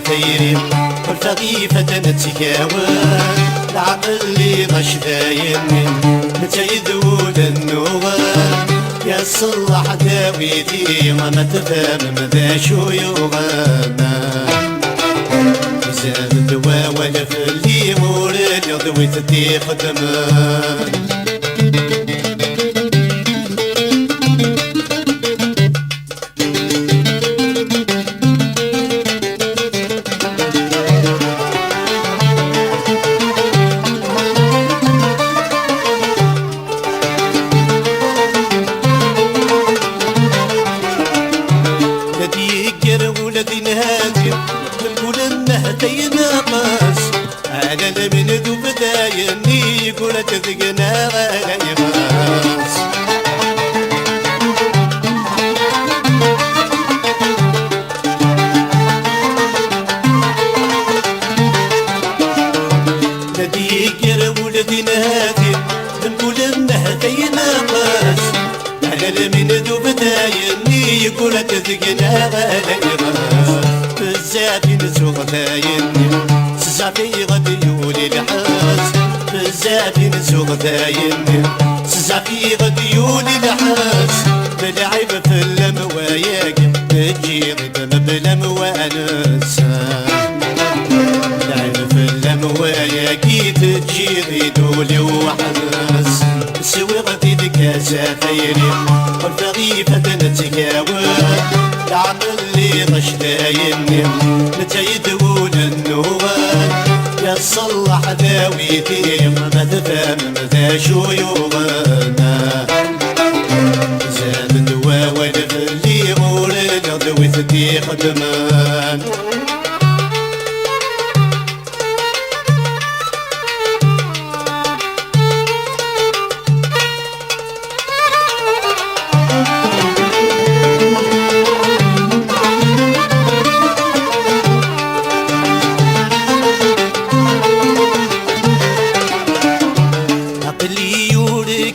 ثيري والفغيفة نتكاوان العقل اللي غش دايني متيذول النوان يا صلح داويتي ما تفهم ذا شو يغنى زاد الدواء ولا في اللي مورد يضوي تدي خدمان على من ذو بدايني يقول تذقنا غالي غاس ندي يقر ولدي نادي نقول انه دينا غاس على من ذو بدايني يقول تذقنا غالي غاس بزاف نسوق دايني سزعفي غادي يولي الحاس بزاف نسوق دايني سزعفي غادي يولي الحاس بلعب في اللمواياك تجي غدا بلا موانس بلعب في اللمواياك تجي غدولي وحنس سوي غادي لكاسة ثيري والفغيفة نتكاوان العقل اللي غش دايني متيدول النوان يا صلح داويتي ما تفهم ذا شو يغنى زاد الدواء والف اللي مورد يضوي تدي خدمان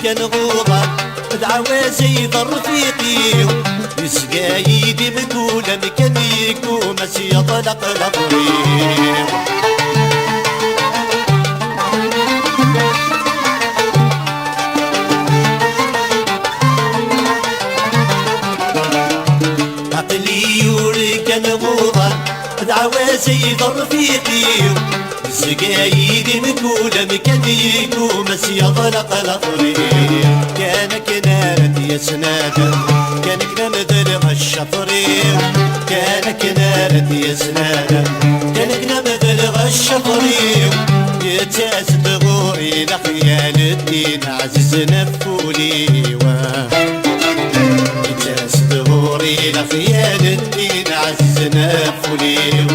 كان غوضة دعوازي ضرفيقي يسقى يدي مقولة مكان يكون مسيط لقلق ريق عقلي يوري كان غوضة دعوازي ضرفيقي سقايدي مقولة مكان يكون مسيط لقلق ريق كان كنارد يا سنادر كان كنمذر غشفريق كان كنارد يا سنادر كان كنمذر غشفريق يتاس بغوري لخيال الدين عزيز نفولي يتاس بغوري لخيال الدين عزيز نفولي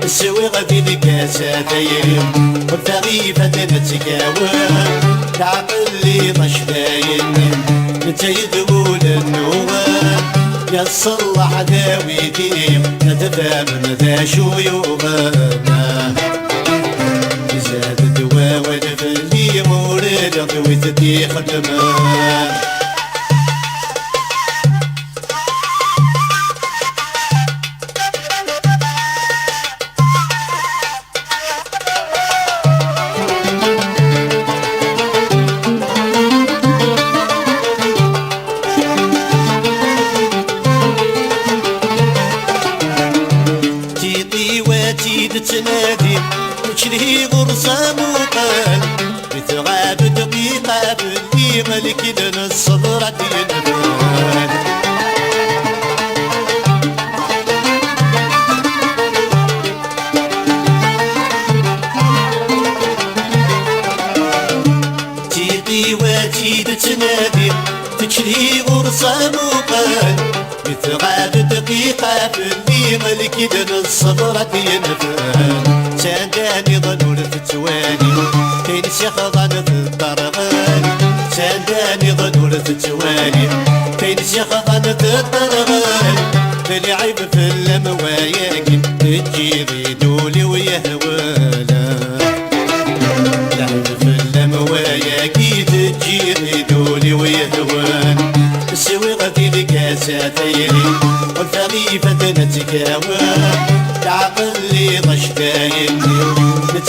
سوي غادي لكاسة ثيري والفغيفة نتكاوان العقل اللي غش دايني متيذول النوان يا صلح داويتي ما تفهم ذا شو يغنى زاد الدواء والف اللي مورد يضوي تدي خدمان تنادي وشري غرصة موقال بتغاب دقيقة باللي ملك لنا الصبرة ينبال تيقي وتيد تنادي تشري غرصة موقال بتغاب دقيقة باللي ملك لنا الصبرة ينبال سانداني ظنون في التواني كاين شيخ ظن في الطرغان سانداني ظنون في التواني كاين شيخ ظن في الطرغان تلعب في اللمواياك تجي غيدولي ويهوالا لعب في اللمواياك تجي غيدولي ويهوان سوي غادي لكاسة ثيري والفغيفة نتكاوان العقل اللي